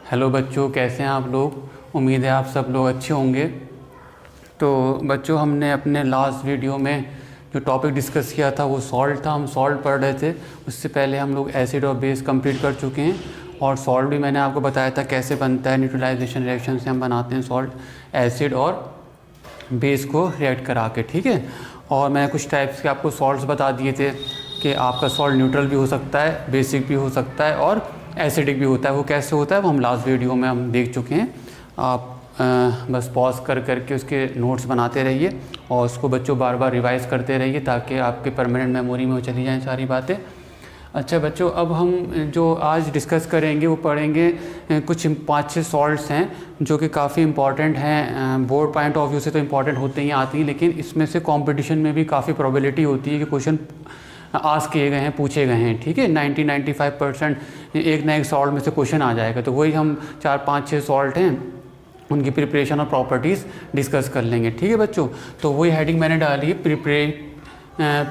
Hello बच्चों, कैसे हैं आप लोग। उम्मीद है आप सब लोग अच्छे होंगे। तो बच्चों, हमने अपने लास्ट वीडियो में जो टॉपिक डिस्कस किया था वो सॉल्ट था। हम सॉल्ट पढ़ रहे थे। उससे पहले हम लोग एसिड और बेस कंप्लीट कर चुके हैं। और सॉल्ट भी मैंने आपको बताया था कैसे बनता है। न्यूट्रलाइजेशन रिएक्शन से हम बनाते हैं सॉल्ट, एसिड और बेस को रिएक्ट करा के, ठीक है। और मैंने कुछ टाइप्स के आपको सॉल्ट्स बता दिए थे कि आपका सॉल्ट न्यूट्रल भी हो सकता है, बेसिक भी हो सकता है और एसिडिक भी होता है। वो कैसे होता है वो हम लास्ट वीडियो में हम देख चुके हैं। आप बस पॉज कर करके उसके नोट्स बनाते रहिए और उसको बच्चों बार बार रिवाइज़ करते रहिए ताकि आपके परमानेंट मेमोरी में वो चली जाएँ सारी बातें। अच्छा बच्चों, अब हम जो आज डिस्कस करेंगे वो पढ़ेंगे कुछ 5-6 सॉल्ट्स हैं जो कि काफ़ी इंपॉर्टेंट हैं। बोर्ड पॉइंट ऑफ व्यू से तो इंपॉर्टेंट होते ही आती हैं, लेकिन इसमें से कंपटीशन में भी काफ़ी प्रोबेबिलिटी होती है कि क्वेश्चन आस्क किए गए हैं, पूछे गए हैं, ठीक है। 90-95% एक ना एक सॉल्ट में से क्वेश्चन आ जाएगा। तो वही हम 4-5-6 सॉल्ट हैं, उनकी प्रिपरेशन और प्रॉपर्टीज़ डिस्कस कर लेंगे, ठीक है बच्चों। तो वही हेडिंग मैंने डाली है,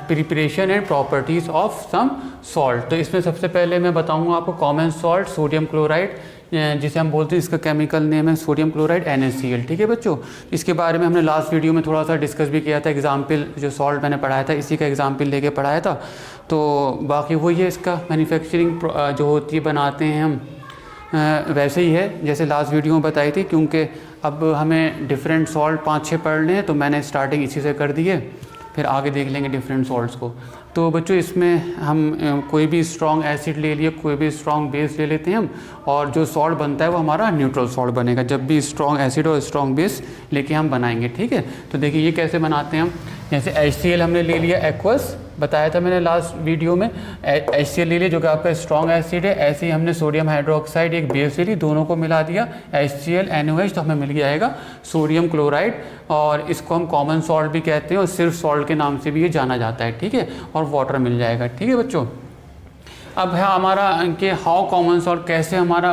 preparation and properties of some salt. तो इसमें सबसे पहले मैं बताऊंगा आपको कॉमन सॉल्ट सोडियम क्लोराइड, जिसे हम बोलते हैं, इसका केमिकल नेम है सोडियम क्लोराइड NaCl, ठीक है बच्चों। इसके बारे में हमने लास्ट वीडियो में थोड़ा सा डिस्कस भी किया था। एग्जाम्पल जो सॉल्ट मैंने पढ़ाया था इसी का एग्जाम्पल लेके पढ़ाया था। तो बाकी वही है, इसका मैन्युफैक्चरिंग जो होती है बनाते हैं हम वैसे ही है जैसे लास्ट वीडियो में बताई थी। क्योंकि अब हमें डिफरेंट सॉल्ट 5-6 पढ़ने हैं तो मैंने स्टार्टिंग इसी से कर दी है, फिर आगे देख लेंगे डिफरेंट सॉल्ट्स को। तो बच्चों, इसमें हम कोई भी स्ट्रॉन्ग एसिड ले लिए, कोई भी स्ट्रॉन्ग बेस ले लेते हैं हम, और जो सॉल्ट बनता है वो हमारा न्यूट्रल सॉल्ट बनेगा जब भी स्ट्रॉन्ग एसिड और स्ट्रॉन्ग बेस लेके हम बनाएंगे, ठीक है। तो देखिए ये कैसे बनाते हैं हम। जैसे HCl हमने ले लिया, एक्वस बताया था मैंने लास्ट वीडियो में। HCl ले लिया जो कि आपका स्ट्रॉन्ग एसिड है। ऐसे ही हमने सोडियम हाइड्रोक्साइड एक बेस ले ली, दोनों को मिला दिया HCl NaOH, तो हमें मिल जाएगा सोडियम क्लोराइड। और इसको हम कॉमन सॉल्ट भी कहते हैं और सिर्फ सॉल्ट के नाम से भी ये जाना जाता है, ठीक है। और वाटर मिल जाएगा, ठीक है बच्चों। अब है हमारा कि हाउ कॉमन सॉल्ट, कैसे हमारा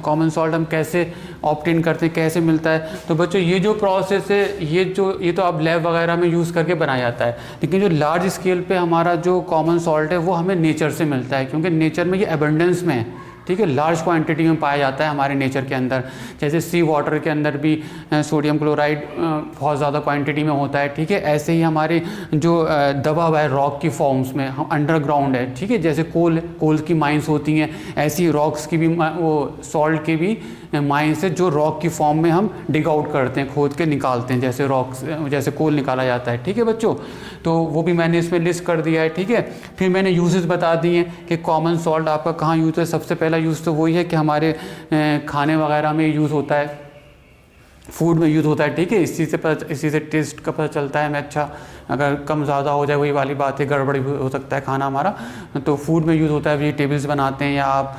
कॉमन सॉल्ट हम कैसे ऑब्टेन करते हैं, कैसे मिलता है। तो बच्चों ये जो प्रोसेस है ये तो अब लैब वगैरह में यूज़ करके बनाया जाता है, लेकिन जो लार्ज स्केल पे हमारा जो कॉमन सॉल्ट है वो हमें नेचर से मिलता है, क्योंकि नेचर में ये एबंडेंस में है, ठीक है। लार्ज क्वांटिटी में पाया जाता है हमारे नेचर के अंदर। जैसे सी वाटर के अंदर भी सोडियम क्लोराइड बहुत ज़्यादा क्वांटिटी में होता है, ठीक है। ऐसे ही हमारे जो दबा हुआ है रॉक की फॉर्म्स में, हम अंडरग्राउंड है, ठीक है। जैसे कोल की माइंस होती हैं, ऐसी रॉक्स की भी वो सॉल्ट की भी माइंस है जो रॉक की फॉर्म में हम डिग आउट करते हैं, खोद के निकालते हैं, जैसे रॉक्स जैसे कोल निकाला जाता है, ठीक है बच्चों। तो वो भी मैंने इसमें लिस्ट कर दिया है, ठीक है। फिर मैंने यूजेस बता दिए कि कॉमन सॉल्ट आपका कहाँ यूज़ है। सबसे पहला यूज़ तो वही है कि हमारे खाने वगैरह में यूज़ होता है, फूड में यूज़ होता है, ठीक है। इसी से टेस्ट का पता चलता है हमें। अच्छा, अगर कम ज़्यादा हो जाए वही वाली बात है, गड़बड़ी हो सकता है खाना हमारा। तो फूड में यूज़ होता है, वेजिटेबल्स बनाते हैं या आप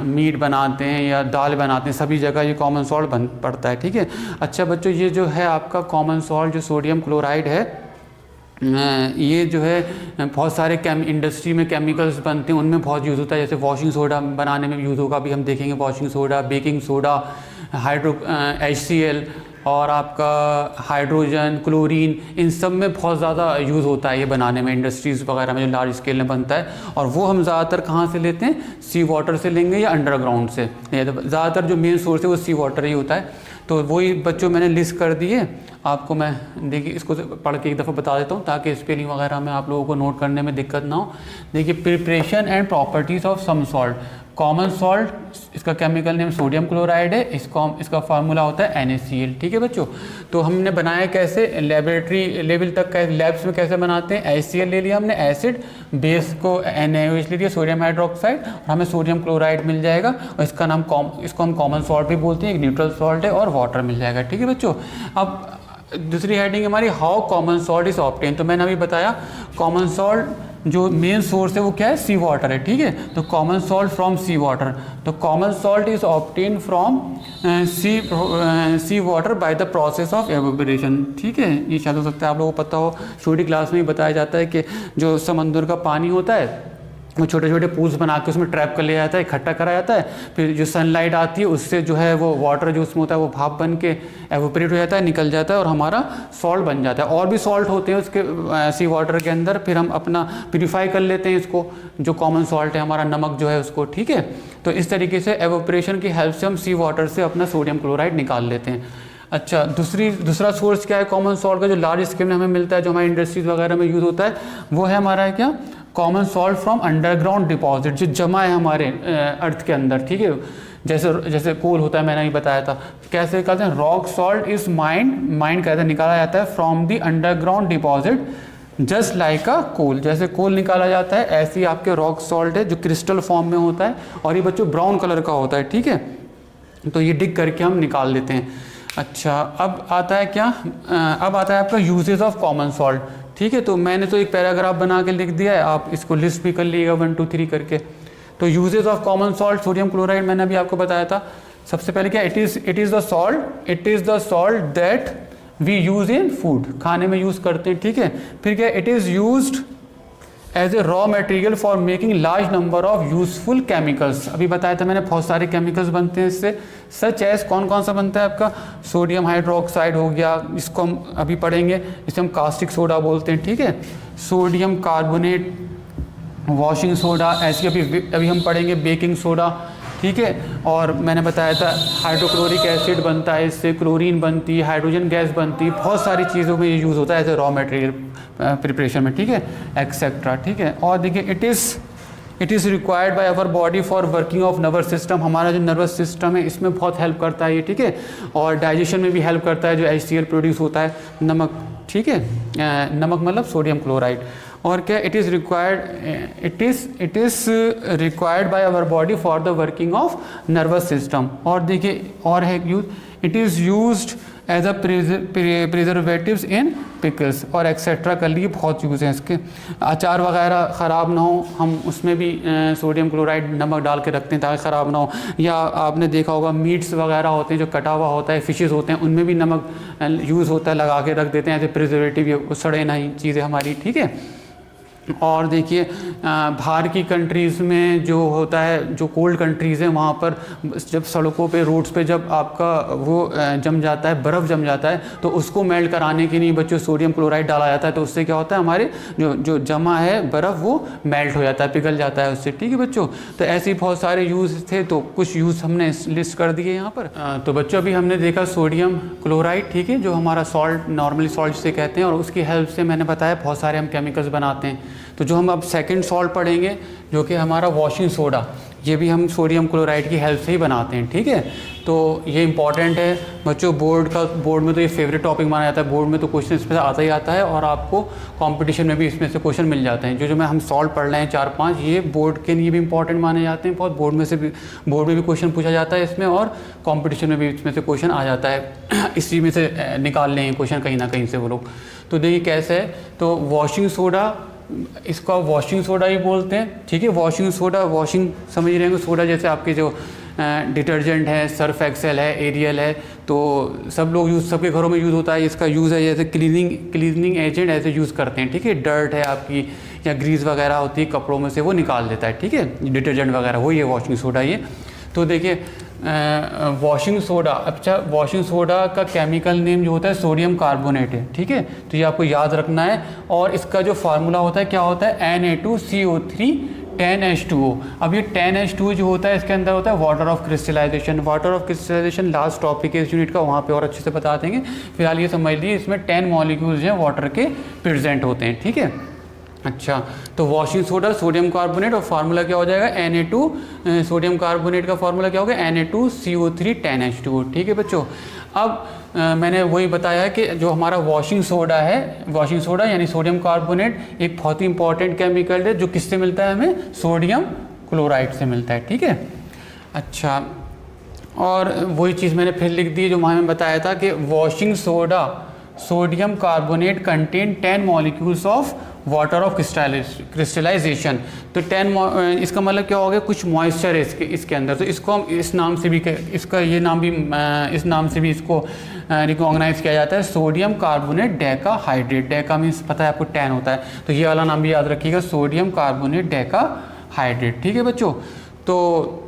मीट बनाते हैं या दाल बनाते हैं, सभी जगह ये कॉमन सॉल्ट पड़ता है, ठीक है। अच्छा बच्चों, ये जो है आपका कॉमन सॉल्ट जो सोडियम क्लोराइड है, ये जो है बहुत सारे इंडस्ट्री में केमिकल्स बनते हैं, उनमें बहुत यूज़ होता है। जैसे वॉशिंग सोडा बनाने में यूज़ होगा, अभी हम देखेंगे washing soda, baking soda, HCl और आपका हाइड्रोजन, क्लोरीन, इन सब में बहुत ज़्यादा यूज़ होता है ये बनाने में, इंडस्ट्रीज़ वगैरह में जो लार्ज स्केल में बनता है। और वो हम ज़्यादातर कहाँ से लेते हैं, सी वाटर से लेंगे या अंडरग्राउंड से। ज़्यादातर जो मेन सोर्स है वो सी वाटर ही होता है। तो वही बच्चों मैंने लिस्ट कर दिए आपको। मैं देखिए इसको पढ़ के एक दफ़ा बता देता हूँ ताकि स्पेलिंग वगैरह में आप लोगों को नोट करने में दिक्कत ना हो। देखिए, preparation and properties of some salt. Common salt, इसका केमिकल नेम सोडियम क्लोराइड है, इसका फार्मूला होता है NaCl, ठीक है बच्चों। तो हमने बनाया कैसे, लेबोरेटरी लेवल तक लैब्स में कैसे बनाते हैं। HCl ले लिया हमने एसिड, बेस को NaOH ले लिया सोडियम हाइड्रोक्साइड, और हमें सोडियम क्लोराइड मिल जाएगा। और इसको हम कॉमन सॉल्ट भी बोलते हैं, एक न्यूट्रल सॉल्ट है, और वाटर मिल जाएगा, ठीक है बच्चों। अब दूसरी हेडिंग हमारी how common salt is obtain. तो मैंने अभी बताया कॉमन सॉल्ट जो मेन सोर्स है वो क्या है, सी वाटर है, ठीक है। तो common salt from sea water. तो common salt is obtain from sea water by the process of evaporation, ठीक है। ये शायद हो सकता है आप लोगों को पता हो, छोटी क्लास में ही बताया जाता है कि जो समंदर का पानी होता है वो छोटे छोटे पूल्स बना के उसमें ट्रैप कर लिया जाता है, इकट्ठा करा जाता है, फिर जो सनलाइट आती है उससे जो है वो वाटर जो उसमें होता है वो भाप बन के एवोपरेट हो जाता है, निकल जाता है और हमारा सॉल्ट बन जाता है। और भी सॉल्ट होते हैं उसके सी वाटर के अंदर, फिर हम अपना प्यूरीफाई कर लेते हैं इसको, जो कॉमन सॉल्ट है हमारा नमक जो है उसको, ठीक है। तो इस तरीके से एवोपरेशन की हेल्प से हम सी वाटर से अपना सोडियम क्लोराइड निकाल लेते हैं। अच्छा, दूसरा सोर्स क्या है कॉमन सॉल्ट का, जो लार्ज स्केल में हमें मिलता है, जो हमारी इंडस्ट्रीज वगैरह में यूज़ होता है, वो है हमारा है क्या, common salt from underground deposit, जो जमा है हमारे अर्थ के अंदर, ठीक है। जैसे कोल होता है, मैंने अभी बताया था, कैसे निकालते हैं, रॉक सॉल्ट इज माइंड कैसे निकाला जाता है, from the underground deposit just like a coal, जैसे कोल निकाला जाता है ऐसे ही आपके रॉक सॉल्ट है जो क्रिस्टल फॉर्म में होता है, और ये बच्चों ब्राउन कलर का होता है, ठीक है। तो ये डिग करके हम निकाल लेते हैं। अच्छा, अब आता है क्या, अब आता है आपका यूजेस ऑफ कॉमन सॉल्ट, ठीक है। तो मैंने तो एक पैराग्राफ बना के लिख दिया है, आप इसको लिस्ट भी कर लीजिएगा 1 2 3 करके। तो uses of common salt sodium chloride मैंने अभी आपको बताया था। सबसे पहले क्या, it is the salt that we use in food, खाने में यूज़ करते हैं, ठीक है। फिर क्या, it is used as a raw material for making large number of useful chemicals. अभी बताया था मैंने, बहुत सारे केमिकल्स बनते हैं इससे, सच एज कौन कौन सा बनता है आपका, सोडियम हाइड्रोक्साइड हो गया, इसको हम अभी पढ़ेंगे, इसे हम कास्टिक सोडा बोलते हैं, ठीक है। सोडियम कार्बोनेट, वॉशिंग सोडा, ऐसी अभी हम पढ़ेंगे बेकिंग सोडा, ठीक है। और मैंने बताया था हाइड्रोक्लोरिक एसिड बनता है इससे, क्लोरीन बनती है, हाइड्रोजन गैस बनती है, बहुत सारी चीज़ों में ये यूज़ होता है as a raw material preparation में, ठीक है, एक्सेट्रा, ठीक है। और देखिए, it is required by our body for working of nervous system, हमारा जो नर्वस सिस्टम है इसमें बहुत हेल्प करता है ये, ठीक है। और डाइजेशन में भी हेल्प करता है, जो HCl प्रोड्यूस होता है, नमक, ठीक है, नमक मतलब सोडियम क्लोराइड। और क्या, it is required by our body for the working of nervous system. और देखिए, और है use, it is used as a preservatives in pickles, और एक्सेट्रा कर लिए, बहुत यूज़ हैं इसके। अचार वगैरह ख़राब ना हो, हम उसमें भी सोडियम क्लोराइड नमक डाल के रखते हैं ताकि ख़राब ना हो। या आपने देखा होगा मीट्स वगैरह होते हैं जो कटा हुआ होता है, फिशेज़ होते हैं, उनमें भी नमक यूज़ होता है, लगा के रख देते हैं एज ए प्रिजर्वेटिव, सड़े नहीं चीज़ें हमारी, ठीक है। और देखिए, बाहर की कंट्रीज़ में जो होता है, जो कोल्ड कंट्रीज़ हैं, वहाँ पर जब सड़कों पे, रोड्स पे जब आपका वो जम जाता है, बर्फ़ जम जाता है, तो उसको मेल्ट कराने के लिए बच्चों सोडियम क्लोराइड डाला जाता है। तो उससे क्या होता है, हमारे जो जमा है बर्फ़ वो मेल्ट हो जाता है, पिघल जाता है उससे, ठीक है बच्चों। तो ऐसे ही बहुत सारे यूज़ थे, तो कुछ यूज़ हमने लिस्ट कर दिए यहाँ पर। तो बच्चों अभी हमने देखा सोडियम क्लोराइड, ठीक है, जो हमारा सॉल्ट, नॉर्मली सॉल्ट से कहते हैं, और उसकी हेल्प से मैंने बताया बहुत सारे हम केमिकल्स बनाते हैं। तो जो हम अब सेकंड सॉल्ट पढ़ेंगे, जो कि हमारा वॉशिंग सोडा, ये भी हम सोडियम क्लोराइड की हेल्प से ही बनाते हैं, ठीक है। तो ये इंपॉर्टेंट है बच्चों, बोर्ड में तो ये फेवरेट टॉपिक माना जाता है, बोर्ड में तो क्वेश्चन इसमें से आता ही आता है, और आपको कंपटीशन में भी इसमें से क्वेश्चन मिल जाते हैं। जो मैं हम सॉल्ट पढ़ रहे हैं 4-5, ये बोर्ड के लिए भी इंपॉर्टेंट माने जाते हैं, बहुत बोर्ड में भी क्वेश्चन पूछा जाता है इसमें, और कॉम्पिटिशन में भी इसमें से क्वेश्चन आ जाता है, इसी में से निकाल लें क्वेश्चन कहीं ना कहीं से वो लोग। तो देखिए कैसे है, तो वॉशिंग सोडा, इसको वॉशिंग सोडा ही बोलते हैं, ठीक है। वॉशिंग सोडा, वॉशिंग समझ रहे हैं, सोडा जैसे आपके जो डिटर्जेंट है, सर्फ एक्सेल है, एरियल है, तो सब लोग सबके घरों में यूज़ होता है। इसका यूज़ है जैसे क्लीनिंग एजेंट ऐसे यूज़ करते हैं, ठीक है। डर्ट है आपकी या ग्रीस वगैरह होती है कपड़ों में से, वो निकाल देता है, ठीक है, डिटर्जेंट वगैरह, वही है वॉशिंग सोडा ये। तो देखिए वॉशिंग सोडा, अच्छा वॉशिंग सोडा का केमिकल नेम जो होता है सोडियम कार्बोनेट है, ठीक है। तो ये आपको याद रखना है। और इसका जो फार्मूला होता है क्या होता है, Na2CO3 10H2O। अब ये 10H2O जो होता है, इसके अंदर होता है water of crystallization. Water of crystallization last topic है इस यूनिट का, वहाँ पे और अच्छे से बता देंगे। फिलहाल ये समझ लीजिए इसमें 10 मॉलिक्यूल्स हैं वाटर के प्रेजेंट होते हैं, ठीक है। अच्छा, तो वॉशिंग सोडा, सोडियम कार्बोनेट, और फार्मूला क्या हो जाएगा, Na2, सोडियम कार्बोनेट का फार्मूला क्या होगा, Na2CO3 10H2O, ठीक है बच्चों। अब मैंने वही बताया कि जो हमारा वॉशिंग सोडा है, वॉशिंग सोडा यानी सोडियम कार्बोनेट एक बहुत ही इंपॉर्टेंट केमिकल है, जो किससे मिलता है हमें, सोडियम क्लोराइड से मिलता है, ठीक है। अच्छा, और वही चीज़ मैंने फिर लिख दी जो मैंने बताया था कि washing soda, sodium carbonate contain 10 molecules of water of crystallization. तो 10, इसका मतलब क्या हो गया, कुछ मॉइस्चर है इसके अंदर। तो इसको हम इस नाम से भी, इसका ये नाम भी, इस नाम से भी इसको रिकॉग्नाइज किया जाता है, sodium carbonate Deka hydrate. Deka means पता है आपको 10 होता है, तो ये वाला नाम भी याद रखिएगा, सोडियम कार्बोनेट डेका हाइड्रेट। ठीक है बच्चों, तो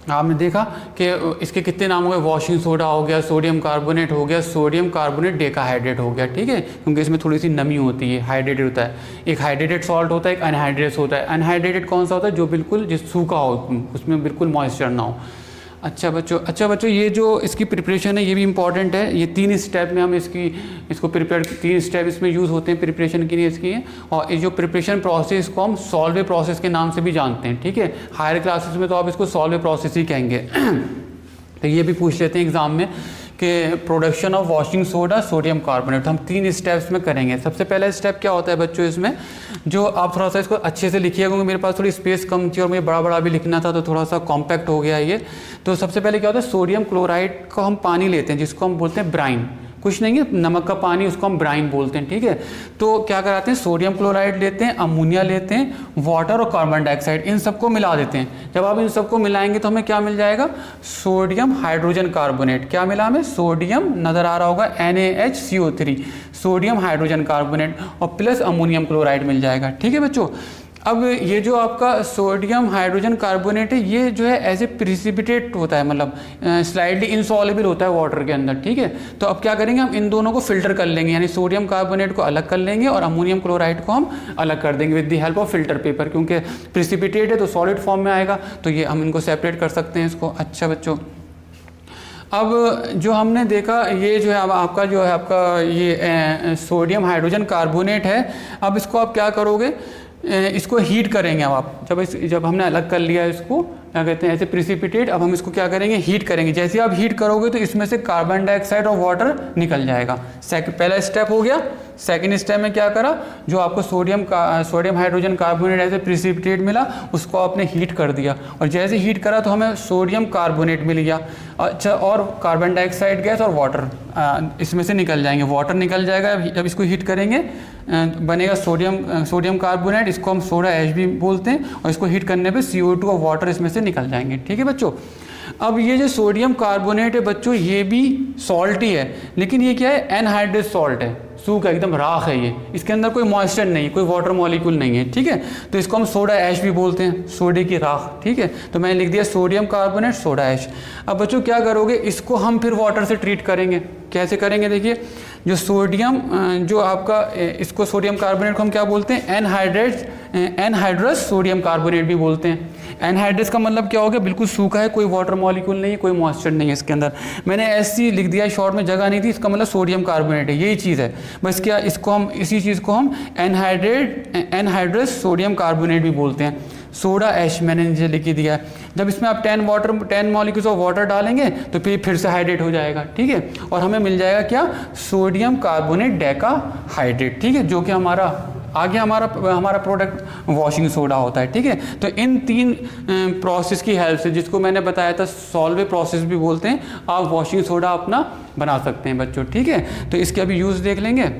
आपने देखा कि इसके कितने नाम हो गए, वॉशिंग सोडा हो गया, सोडियम कार्बोनेट हो गया, सोडियम कार्बोनेट डेकाहाइड्रेट हो गया। ठीक है, क्योंकि इसमें थोड़ी सी नमी होती है, हाइड्रेटेड होता है। एक हाइड्रेटेड सॉल्ट होता है, एक अनहाइड्रेटेड होता है। अनहाइड्रेटेड कौन सा होता है, जो बिल्कुल जिस सूखा हो, उसमें बिल्कुल मॉइस्चर ना हो। अच्छा बच्चों ये जो इसकी प्रिपरेशन है ये भी इंपॉर्टेंट है। ये 3 स्टेप में हम इसको प्रिपेयर, 3 स्टेप इसमें यूज़ होते हैं प्रिपरेशन के लिए इसकी। और ये जो प्रिपरेशन प्रोसेस को हम सॉल्वे प्रोसेस के नाम से भी जानते हैं। ठीक है, हायर क्लासेस में तो आप इसको सॉल्वे प्रोसेस ही कहेंगे। तो ये भी पूछ लेते हैं एग्जाम में कि production of washing soda sodium carbonate हम 3 स्टेप्स में करेंगे। सबसे पहला स्टेप क्या होता है बच्चों इसमें, जो आप थोड़ा सा इसको अच्छे से लिखिएगा, क्योंकि मेरे पास थोड़ी स्पेस कम थी और मुझे बड़ा बड़ा भी लिखना था, तो थोड़ा सा कॉम्पैक्ट हो गया ये। तो सबसे पहले क्या होता है, सोडियम क्लोराइड का हम पानी लेते हैं, जिसको हम बोलते हैं ब्राइन। कुछ नहीं है, नमक का पानी, उसको हम ब्राइन बोलते हैं। ठीक है, तो क्या कराते हैं, सोडियम क्लोराइड लेते हैं, अमोनिया लेते हैं, वाटर और कार्बन डाइऑक्साइड, इन सबको मिला देते हैं। जब आप इन सबको मिलाएंगे तो हमें क्या मिल जाएगा, सोडियम हाइड्रोजन कार्बोनेट। क्या मिला हमें, सोडियम नज़र आ रहा होगा NaHCO3, सोडियम हाइड्रोजन कार्बोनेट, और प्लस अमोनियम क्लोराइड मिल जाएगा। ठीक है बच्चों, अब ये जो आपका सोडियम हाइड्रोजन कार्बोनेट है, ये जो है एज ए प्रिसिपिटेट होता है, मतलब स्लाइडली इनसॉल्युबल होता है वाटर के अंदर। ठीक है, तो अब क्या करेंगे, हम इन दोनों को फिल्टर कर लेंगे, यानी सोडियम कार्बोनेट को अलग कर लेंगे और अमोनियम क्लोराइड को हम अलग कर देंगे with the help of filter paper, क्योंकि प्रिसिपिटेट है तो सॉलिड फॉर्म में आएगा, तो ये हम इनको सेपरेट कर सकते हैं इसको। अच्छा बच्चों, अब जो हमने देखा ये जो है अब आपका जो है आपका ये सोडियम हाइड्रोजन कार्बोनेट है। अब इसको आप क्या करोगे, इसको हीट करेंगे। अब आप जब हमने अलग कर लिया इसको, क्या कहते हैं, ऐसे प्रिसिपिटेट, अब हम इसको क्या करेंगे, हीट करेंगे। जैसे आप हीट करोगे तो इसमें से कार्बन डाइऑक्साइड और वाटर निकल जाएगा। पहला स्टेप हो गया। सेकंड स्टेप में क्या करा, जो आपको सोडियम हाइड्रोजन कार्बोनेट ऐसे प्रिसिपिटेट मिला, उसको आपने हीट कर दिया, और जैसे हीट करा तो हमें सोडियम कार्बोनेट मिल गया। अच्छा, और कार्बन डाइऑक्साइड गैस और वाटर इसमें से निकल जाएंगे, वाटर निकल जाएगा। जब इसको हीट करेंगे बनेगा सोडियम कार्बोनेट, इसको हम सोडा ऐश भी बोलते हैं, और इसको हीट करने पे CO2 और वाटर इसमें से निकल जाएंगे। ठीक है बच्चों, अब ये जो सोडियम कार्बोनेट है बच्चों, ये भी सॉल्ट ही है, लेकिन ये क्या है, एनहाइड्रेट सॉल्ट है, सूखा एकदम राख है ये, इसके अंदर कोई मॉइस्चर नहीं, कोई वाटर मॉलिक्यूल नहीं है। ठीक है, तो इसको हम सोडा ऐश भी बोलते हैं, सोडे की राख। ठीक है, तो मैंने लिख दिया सोडियम कार्बोनेट सोडा ऐश। अब बच्चों क्या करोगे, इसको हम फिर वाटर से ट्रीट करेंगे। कैसे करेंगे, देखिए, जो सोडियम जो आपका इसको सोडियम कार्बोनेट को हम क्या बोलते हैं, एनहाइड्रस सोडियम कार्बोनेट भी बोलते हैं। एनहाइड्रस का मतलब क्या हो गया, बिल्कुल सूखा है, कोई वाटर मॉलिक्यूल नहीं है, कोई मॉइस्चर नहीं है इसके अंदर। मैंने ऐसी लिख दिया, शॉर्ट में जगह नहीं थी, इसका मतलब सोडियम कार्बोनेट है, यही चीज़ है बस। क्या इसको हम, इसी चीज़ को हम एनहाइड्रस सोडियम कार्बोनेट भी बोलते हैं। सोडा ऐश मैंने नीचे लिख दिया है। जब इसमें आप 10 मॉलिक्यूल्स ऑफ वाटर डालेंगे तो फिर से हाइड्रेट हो जाएगा। ठीक है, और हमें मिल जाएगा क्या, सोडियम कार्बोनेट डेका हाइड्रेट। ठीक है, जो कि हमारा प्रोडक्ट वॉशिंग सोडा होता है। ठीक है, तो इन 3 प्रोसेस की हेल्प से, जिसको मैंने बताया था सॉल्वे प्रोसेस भी बोलते हैं, आप वॉशिंग सोडा अपना बना सकते हैं बच्चों। ठीक है, तो इसके अभी यूज़ देख लेंगे।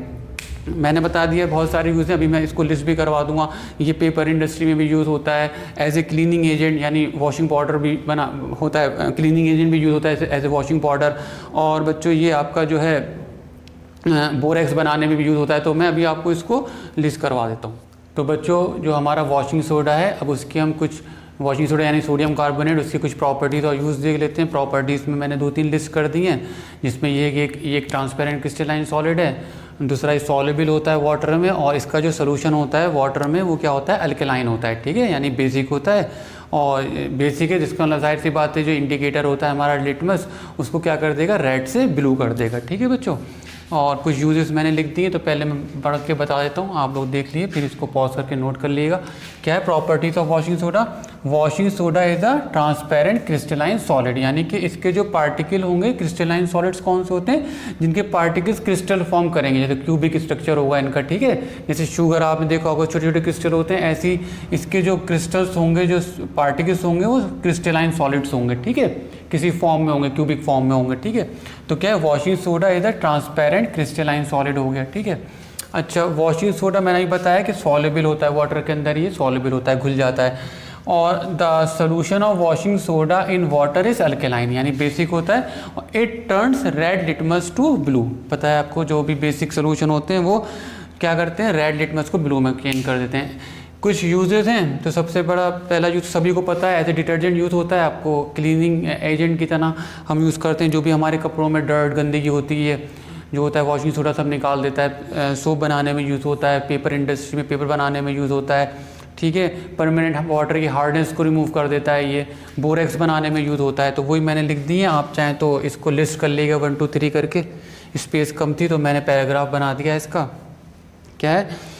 मैंने बता दिया बहुत सारे यूज़ हैं, अभी मैं इसको लिस्ट भी करवा दूंगा। ये पेपर इंडस्ट्री में भी यूज़ होता है एज ए क्लीनिंग एजेंट, यानी वॉशिंग पाउडर भी बना होता है, क्लीनिंग एजेंट भी यूज़ होता है एज ए वॉशिंग पाउडर। और बच्चों ये आपका जो है बोरेक्स बनाने में भी यूज़ होता है। तो मैं अभी आपको इसको लिस्ट करवा देता हूँ। तो बच्चों जो हमारा वॉशिंग सोडा है, अब उसके हम कुछ वॉशिंग सोडा यानी सोडियम कार्बोनेट, उसकी कुछ प्रॉपर्टीज़ और यूज़ देख लेते हैं। प्रॉपर्टीज़ में मैंने 2-3 लिस्ट कर दी हैं, जिसमें ये एक ट्रांसपेरेंट क्रिस्टलाइन सॉलिड है, दूसरा ये सॉल्युबल होता है वाटर में, और इसका जो सोल्यूशन होता है वाटर में वो क्या होता है, अल्कलाइन होता है। ठीक है, यानी बेसिक होता है, और बेसिक है जिसका मतलब जाहिर सी बात है जो इंडिकेटर होता है हमारा लिटमस, उसको क्या कर देगा, रेड से ब्लू कर देगा। ठीक है बच्चों, और कुछ यूजेस मैंने लिख दिए, तो पहले मैं पढ़ के बता देता हूँ, आप लोग देख लिए, फिर इसको पॉज करके नोट कर लीजिएगा। क्या है properties of washing soda, washing soda is a transparent crystalline solid, यानी कि इसके जो पार्टिकल होंगे, क्रिस्टलाइन सॉलिड्स कौन से होते हैं, जिनके पार्टिकल्स क्रिस्टल फॉर्म करेंगे, जैसे क्यूबिक स्ट्रक्चर होगा इनका। ठीक है, जैसे शुगर आपने देखा होगा छोटे छोटे क्रिस्टल होते हैं, ऐसी इसके जो क्रिस्टल्स होंगे, जो पार्टिकल्स होंगे, वो क्रिस्टलाइन सॉलिड्स होंगे। ठीक है, किसी फॉर्म में होंगे, क्यूबिक फॉर्म में होंगे। ठीक है, तो क्या है, washing soda is a transparent crystalline solid हो गया। ठीक है, अच्छा, वॉशिंग सोडा मैंने ही बताया कि सॉल्युबल होता है वाटर के अंदर, ये सॉल्युबल होता है, घुल जाता है। और the solution of washing soda in water is alkaline, यानी बेसिक होता है, और it turns red litmus to blue. पता है आपको, जो भी बेसिक सोल्यूशन होते हैं वो क्या करते हैं, रेड लिटमस को ब्लू में चेंज कर देते हैं। कुछ यूजेस हैं। तो सबसे बड़ा पहला यूज़ सभी को पता है, एज ए डिटर्जेंट यूज़ होता है, आपको क्लीनिंग एजेंट की तरह हम यूज़ करते हैं। जो भी हमारे कपड़ों में डर्ट गंदगी होती है जो होता है वॉशिंग सोडा सब निकाल देता है। सोप बनाने में यूज़ होता है, पेपर इंडस्ट्री में पेपर बनाने में यूज़ होता है, ठीक है। परमानेंट वाटर की हार्डनेस को रिमूव कर देता है ये। बोरेक्स बनाने में यूज़ होता है। तो वही मैंने लिख दिए, आप चाहें तो इसको लिस्ट कर लीजिएगा 1 2 3 करके। स्पेस कम थी तो मैंने पैराग्राफ बना दिया इसका। क्या है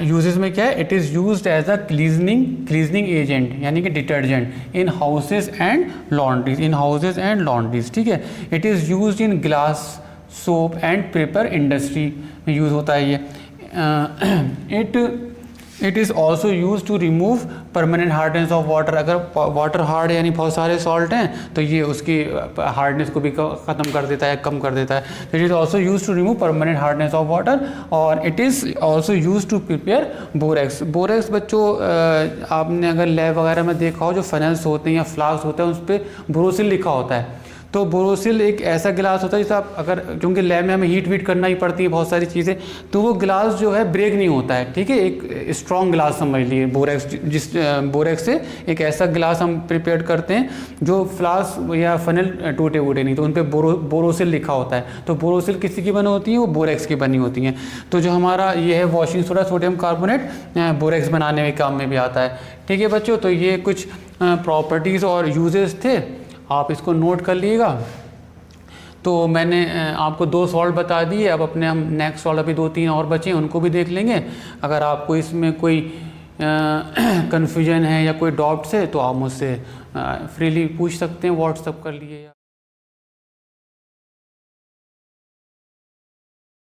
यूजेस में, क्या है, it is used as a cleansing agent यानी कि detergent in houses and laundries, in houses and laundries, ठीक है। It is used in glass, soap and paper industry में यूज़ होता है ये। It is also use to remove permanent hardness of water. अगर water hard यानी बहुत सारे सॉल्ट हैं तो ये उसकी हार्डनेस को भी ख़त्म कर देता है, कम कर देता है। तो it is also use to remove permanent hardness of water. और it is also use to prepare borax. Borax बच्चों आपने अगर लैब वगैरह में देखा हो, जो फनल्स होते हैं या फ्लास्क होते हैं उस पर बोरोसिल लिखा होता है। तो बोरोसिल एक ऐसा गिलास होता है जिसे आप अगर, क्योंकि लैब में हमें हीट करना ही पड़ती है बहुत सारी चीज़ें, तो वो गिलास जो है ब्रेक नहीं होता है, ठीक है। एक स्ट्रॉन्ग गिलास समझ लिए बोरेक्स, जिस बोरेक्स से एक ऐसा गिलास हम प्रिपेयर करते हैं जो फ्लास्क या फनल टूटे वूटे नहीं, तो उन पर बोरोसिल लिखा होता है। तो बोरोसिल किसी की बनी होती है, वो बोरेक्स की बनी होती हैं। तो जो हमारा ये है washing soda, sodium carbonate, borax बनाने में काम में भी आता है, ठीक है बच्चों। तो ये कुछ प्रॉपर्टीज़ और यूजेस थे, आप इसको नोट कर लीजिएगा। तो मैंने आपको 2 सॉल्ट बता दिए, अब अपने हम नेक्स्ट सॉल्ट अभी 2 3 और बचे उनको भी देख लेंगे। अगर आपको इसमें कोई कन्फ्यूजन है या कोई डाउट्स है तो आप मुझसे फ्रीली पूछ सकते हैं, व्हाट्सअप कर लिए।